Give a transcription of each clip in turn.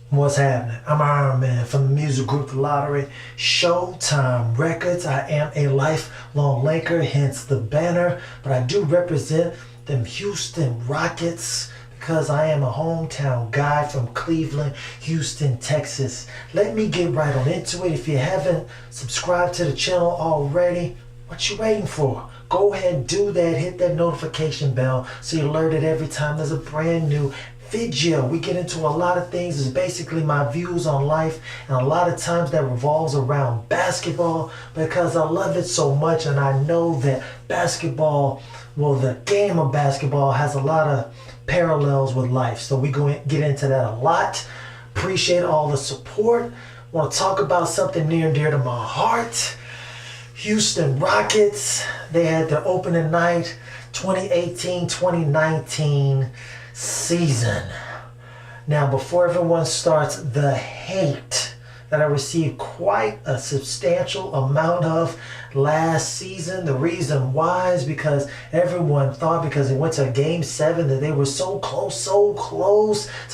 What's happening? I'm Ironman from the music group theLottory, Showtime Records. I am a lifelong Laker, hence the banner, but I do represent them Houston Rockets because I am a hometown guy from Cleveland, Houston, Texas. Let me get right on into it. If you haven't subscribed to the channel already, what you waiting for? Go ahead and do that. Hit that notification bell so you're alerted every time there's a brand new video. We get into a lot of things. It's basically my views on life, and a lot of times that revolves around basketball because I love it so much, and I know that basketball, well, the game of basketball has a lot of parallels with life. So we go get into that a lot. Appreciate all the support. Want to talk about something near and dear to my heart. Houston Rockets, they had their opening night 2018-2019 season. Now, before everyone starts the hate that I received quite a substantial amount of last season, the reason why is because everyone thought because they went to Game 7 that they were so close to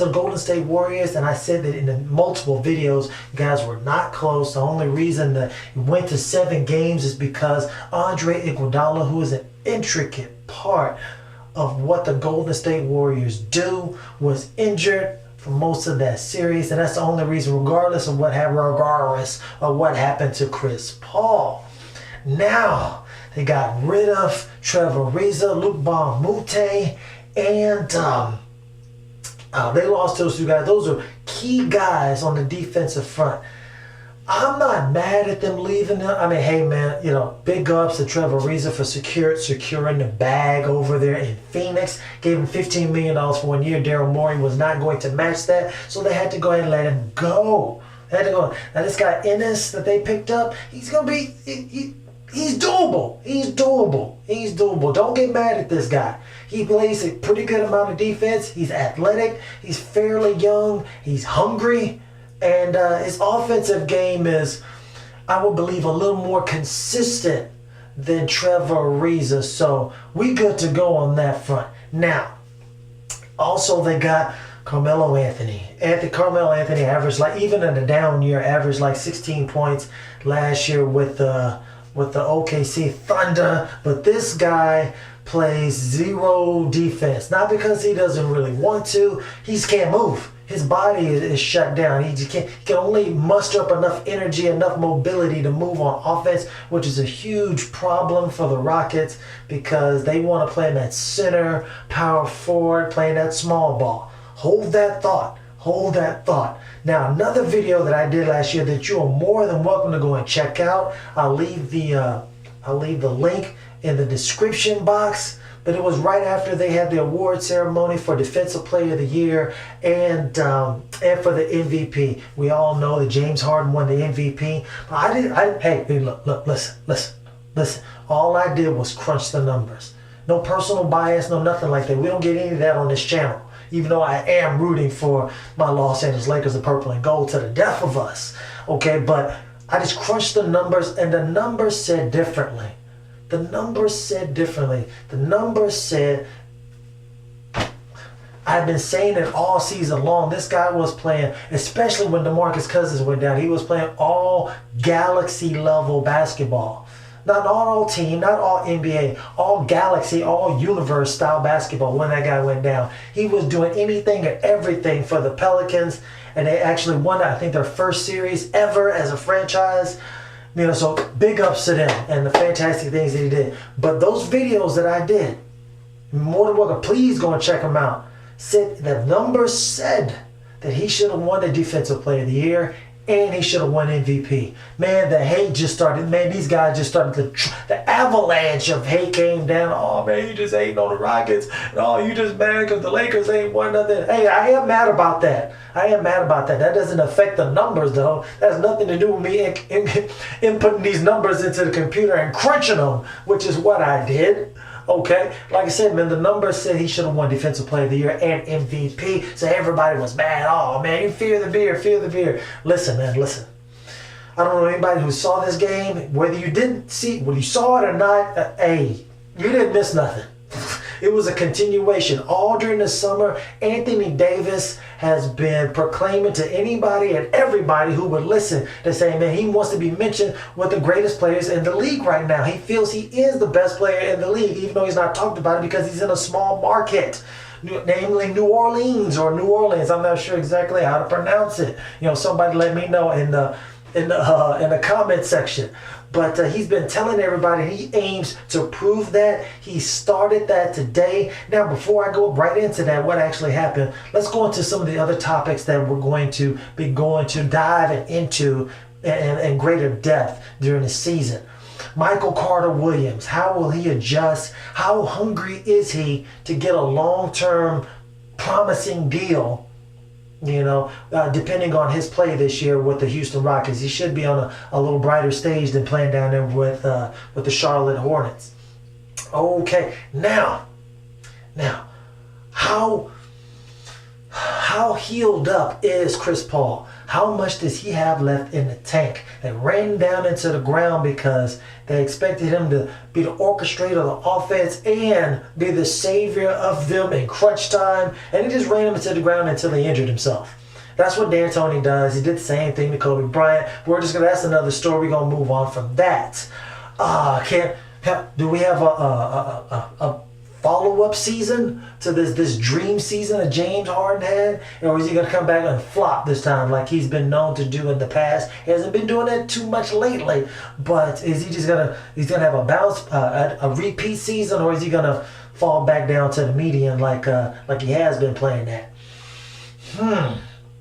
the Golden State Warriors, and I said that in the multiple videos, you guys were not close. The only reason that you went to 7 games is because Andre Iguodala, who is an intricate part of what the Golden State Warriors do, was injured for most of that series, and that's the only reason, regardless of what happened to Chris Paul. Now they got rid of Trevor Ariza, Luke Mute, and they lost those two guys. Those are key guys on the defensive front. I'm not mad at them leaving them. I mean, hey man, big ups to Trevor Ariza for securing the bag over there in Phoenix. Gave him $15 million for 1 year. Daryl Morey was not going to match that, so they had to go ahead and let him go. They had to go. Now this guy Ennis that they picked up, he's gonna be. He's doable. He's doable. Don't get mad at this guy. He plays a pretty good amount of defense. He's athletic. He's fairly young. He's hungry. And his offensive game is, I would believe, a little more consistent than Trevor Ariza. So we good to go on that front. Now, also they got Carmelo Anthony. Carmelo Anthony averaged, like, even in a down year, averaged like 16 points last year with the OKC Thunder. But this guy plays zero defense. Not because he doesn't really want to. He just can't move. His body is shut down. He can only muster up enough energy, enough mobility to move on offense, which is a huge problem for the Rockets because they want to play him at center, power forward, playing that small ball. Hold that thought. Now, another video that I did last year that you are more than welcome to go and check out. I'll leave the link in the description box. But it was right after they had the award ceremony for Defensive Player of the Year and for the MVP. We all know that James Harden won the MVP. But hey, look, listen. All I did was crunch the numbers. No personal bias, no nothing like that. We don't get any of that on this channel. Even though I am rooting for my Los Angeles Lakers, the purple and gold, to the death of us. Okay, but I just crunched the numbers, and the numbers said differently. The numbers said, I've been saying it all season long, this guy was playing, especially when DeMarcus Cousins went down, he was playing all galaxy level basketball. Not all team, not all NBA, all galaxy, all universe style basketball when that guy went down. He was doing anything and everything for the Pelicans, and they actually won, I think, their first series ever as a franchise. So big ups to them and the fantastic things that he did. But those videos that I did, more than welcome, please go and check them out. The numbers said that he should have won the Defensive Player of the Year and he should have won MVP. Man, the hate just started. Man, these guys just started. The avalanche of hate came down. Oh, man, you just hating on the Rockets. And oh, you just mad because the Lakers ain't won nothing. Hey, I am mad about that. That doesn't affect the numbers, though. That has nothing to do with me inputting these numbers into the computer and crunching them, which is what I did. Okay, like I said, man, the numbers said he should have won Defensive Player of the Year and MVP. So everybody was mad. Oh, man, you fear the beer. Listen, man, listen. I don't know anybody who saw this game, whether you saw it or not, hey, you didn't miss nothing. It was a continuation. All during the summer, Anthony Davis has been proclaiming to anybody and everybody who would listen to say, man, he wants to be mentioned with the greatest players in the league right now. He feels he is the best player in the league, even though he's not talked about it because he's in a small market, namely New Orleans or New Orleans. I'm not sure exactly how to pronounce it. Somebody let me know in the comment section. But he's been telling everybody he aims to prove that. He started that today. Now, before I go right into that, what actually happened, let's go into some of the other topics that we're going to be dive into in greater depth during the season. Michael Carter Williams, how will he adjust? How hungry is he to get a long-term promising deal? Depending on his play this year with the Houston Rockets, he should be on a little brighter stage than playing down there with the Charlotte Hornets. Okay, now, how healed up is Chris Paul? How much does he have left in the tank? They ran him down into the ground because they expected him to be the orchestrator of the offense and be the savior of them in crunch time. And he just ran him into the ground until he injured himself. That's what D'Antoni does. He did the same thing to Kobe Bryant. That's another story. We're going to move on from that. Do we have a follow-up season to this dream season that James Harden had? Or is he going to come back and flop this time like he's been known to do in the past? He hasn't been doing that too much lately, but is he just he's going to have a bounce, a repeat season, or is he going to fall back down to the median like he has been playing at?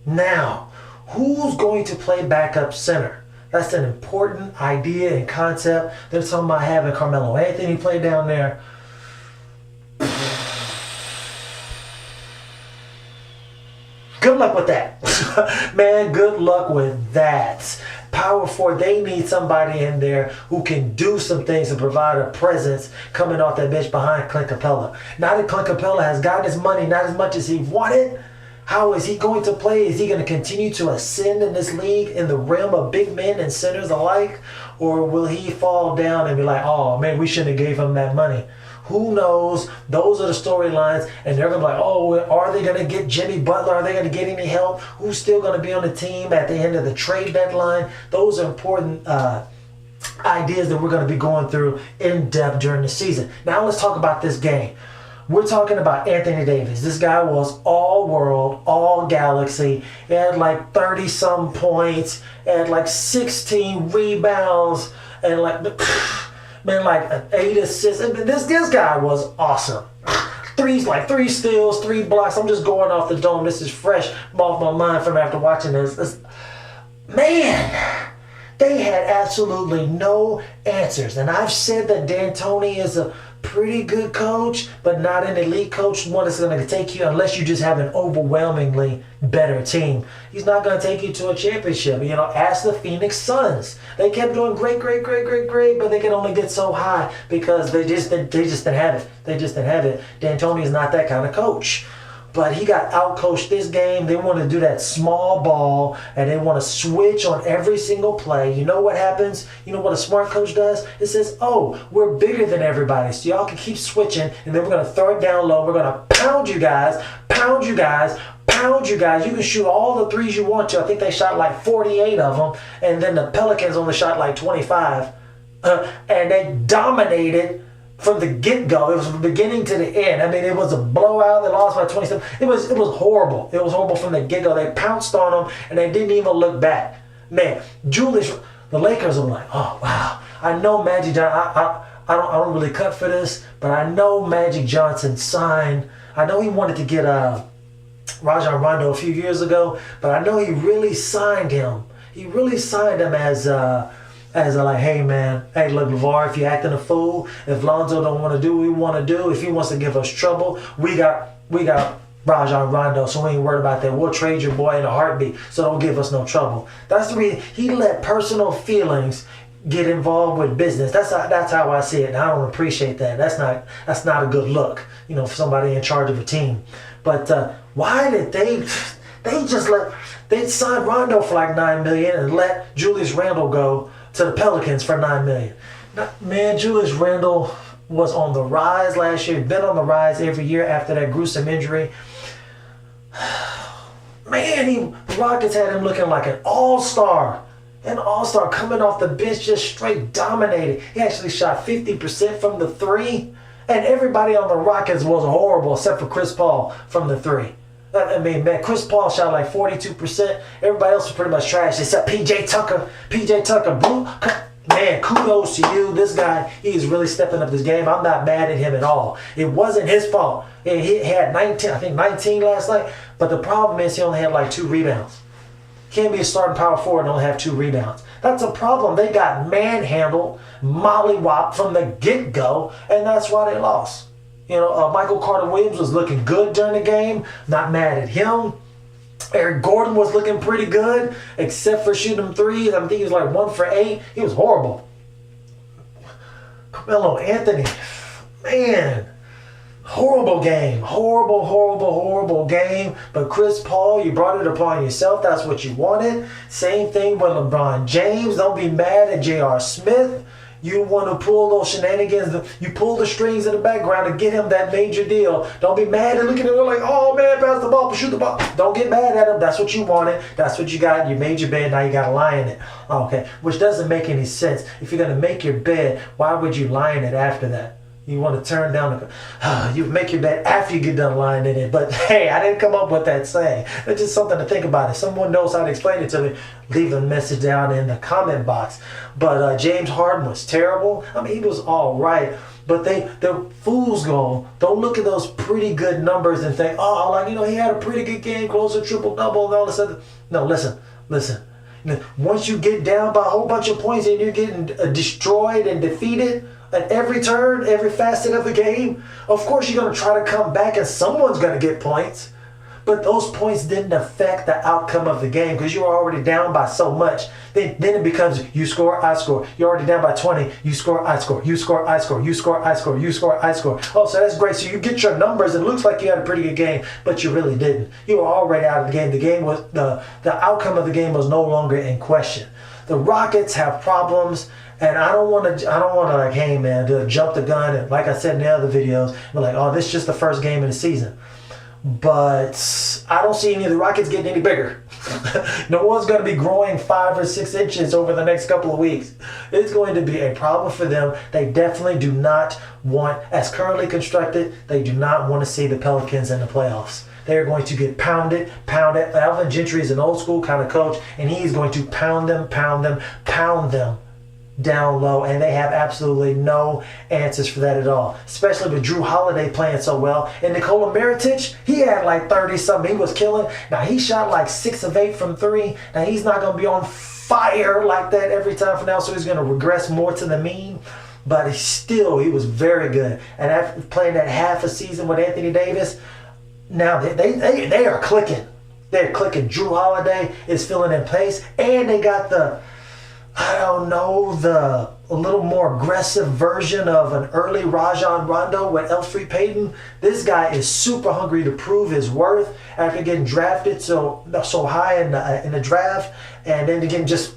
Now, who's going to play backup center? That's an important idea and concept. They're talking about having Carmelo Anthony play down there. Good luck with that. Man, good luck with that. Power forward, they need somebody in there who can do some things and provide a presence coming off that bench behind Clint Capella. Now that Clint Capella has gotten his money, not as much as he wanted, how is he going to play? Is he going to continue to ascend in this league in the realm of big men and centers alike? Or will he fall down and be like, oh man, we shouldn't have gave him that money? Who knows? Those are the storylines, and they're going to be like, oh, are they going to get Jimmy Butler? Are they going to get any help? Who's still going to be on the team at the end of the trade deadline? Those are important ideas that we're going to be going through in depth during the season. Now let's talk about this game. We're talking about Anthony Davis. This guy was all world, all galaxy. He had like 30-some points, had like 16 rebounds, and like 8 assists. This guy was awesome. Three steals, 3 blocks. I'm just going off the dome. This is fresh off my mind from after watching this. Man, they had absolutely no answers. And I've said that D'Antoni is a pretty good coach, but not an elite coach, one that's going to take you unless you just have an overwhelmingly better team. He's not going to take you to a championship. Ask the Phoenix Suns. They kept doing great, but they can only get so high because they just didn't have it. They just didn't have it. D'Antoni is not that kind of coach. But he got outcoached this game. They want to do that small ball, and they want to switch on every single play. You know what happens? You know what a smart coach does? It says, oh, we're bigger than everybody, so y'all can keep switching, and then we're going to throw it down low. We're going to pound you guys. You can shoot all the threes you want to. I think they shot like 48 of them, and then the Pelicans only shot like 25. And they dominated from the get-go. It was from the beginning to the end. I mean, it was a blowout. They lost by 27. It was horrible. It was horrible from the get-go. They pounced on them, and they didn't even look back. Man, the Lakers are like, oh, wow. I know Magic Johnson. I don't really cut for this, but I know Magic Johnson signed. I know he wanted to get Rajon Rondo a few years ago, but I know he really signed him. He really signed him as like, hey man, hey look, LeVar, if you're acting a fool, if Lonzo don't want to do what we want to do, if he wants to give us trouble, we got Rajon Rondo, so we ain't worried about that. We'll trade your boy in a heartbeat, so don't give us no trouble. That's the reason he let personal feelings get involved with business. That's how I see it, and I don't appreciate that. That's not a good look, for somebody in charge of a team. But why did they signed Rondo for like $9 million and let Julius Randle go to the Pelicans for $9 million. Man, Julius Randle was on the rise last year. Been on the rise every year after that gruesome injury. Man, the Rockets had him looking like an all-star. An all-star coming off the bench, just straight dominated. He actually shot 50% from the three. And everybody on the Rockets was horrible except for Chris Paul from the three. I mean, man, Chris Paul shot like 42%. Everybody else was pretty much trash except PJ Tucker. PJ Tucker, man, kudos to you. This guy, he's really stepping up this game. I'm not mad at him at all. It wasn't his fault. He had 19 last night. But the problem is he only had like 2 rebounds. Can't be a starting power forward and only have 2 rebounds. That's a problem. They got manhandled, mollywopped from the get-go, and that's why they lost. You know, Michael Carter-Williams was looking good during the game. Not mad at him. Eric Gordon was looking pretty good, except for shooting threes. I think he was like 1 for 8. He was horrible. Carmelo Anthony, man, horrible game. Horrible game. But Chris Paul, you brought it upon yourself. That's what you wanted. Same thing with LeBron James. Don't be mad at J.R. Smith. You want to pull those shenanigans. You pull the strings in the background to get him that major deal. Don't be mad and looking at him like, oh man, pass the ball, shoot the ball. Don't get mad at him. That's what you wanted. That's what you got. You made your bed. Now you got to lie in it. Okay, which doesn't make any sense. If you're going to make your bed, why would you lie in it after that? You want to turn down you make your bed after you get done lying in it. But hey, I didn't come up with that saying. It's just something to think about. If someone knows how to explain it to me, leave a message down in the comment box. But James Harden was terrible. I mean, he was all right. But they're fool's gold. Don't look at those pretty good numbers and think, oh, like, you know, he had a pretty good game, close to triple-double and all this other. No, listen. Once you get down by a whole bunch of points and you're getting destroyed and defeated, at every turn, every facet of the game, of course you're going to try to come back and someone's going to get points. But those points didn't affect the outcome of the game because you were already down by so much. Then it becomes you score, I score. You're already down by 20. You score, I score. You score, I score. You score, I score. You score, I score. Oh, so that's great. So you get your numbers. It looks like you had a pretty good game, but you really didn't. You were already out of the game. The game was the outcome of the game was no longer in question. The Rockets have problems. And I don't want to like, hey man, to jump the gun and like I said in the other videos, be like, oh, this is just the first game of the season. But I don't see any of the Rockets getting any bigger. No one's going to be growing 5 or 6 inches over the next couple of weeks. It's going to be a problem for them. They definitely do not want, as currently constructed, they do not want to see the Pelicans in the playoffs. They're going to get pounded. Alvin Gentry is an old school kind of coach, and he's going to pound them down low, and they have absolutely no answers for that at all, especially with Drew Holiday playing so well. And Nikola Mirotic, he had like 30-something. He was killing. Now, he shot like 6 of 8 from 3. Now, he's not going to be on fire like that every time from now, so he's going to regress more to the mean. But he was very good. And after playing that half a season with Anthony Davis, now they are clicking. They're clicking. Drew Holiday is filling in place, and they got the a little more aggressive version of an early Rajon Rondo with Elfrid Payton. This guy is super hungry to prove his worth after getting drafted so high in the draft, and then again just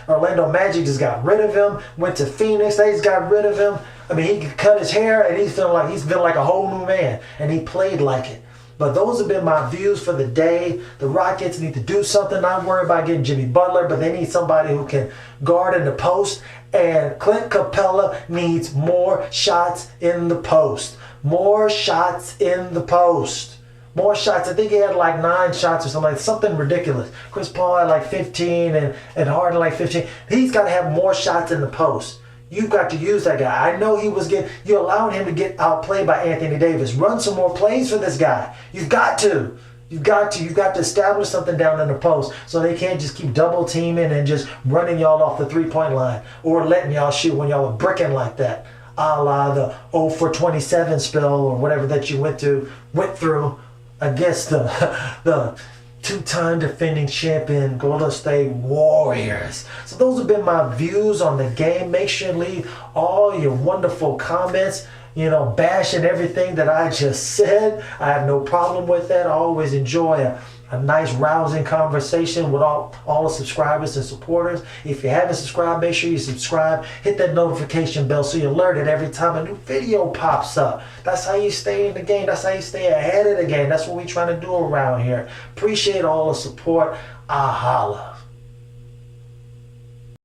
Orlando Magic just got rid of him. Went to Phoenix, they just got rid of him. I mean, he could cut his hair and he's been like a whole new man, and he played like it. But those have been my views for the day. The Rockets need to do something. Not worry about getting Jimmy Butler, but they need somebody who can guard in the post. And Clint Capella needs more shots in the post. More shots in the post. More shots. I think he had like 9 shots or something ridiculous. Chris Paul had like 15 and Harden like 15. He's got to have more shots in the post. You've got to use that guy. I know you allowed him to get outplayed by Anthony Davis. Run some more plays for this guy. You've got to establish something down in the post so they can't just keep double teaming and just running y'all off the 3-point line or letting y'all shoot when y'all are bricking like that. A la the 0 for 27 spell or whatever that you went through against the 2-time defending champion Golden State Warriors. So those have been my views on the game. Make sure to leave all your wonderful comments, bashing everything that I just said. I have no problem with that. I always enjoy a nice rousing conversation with all the subscribers and supporters. If you haven't subscribed, make sure you subscribe. Hit that notification bell so you're alerted every time a new video pops up. That's how you stay in the game. That's how you stay ahead of the game. That's what we're trying to do around here. Appreciate all the support. I holla.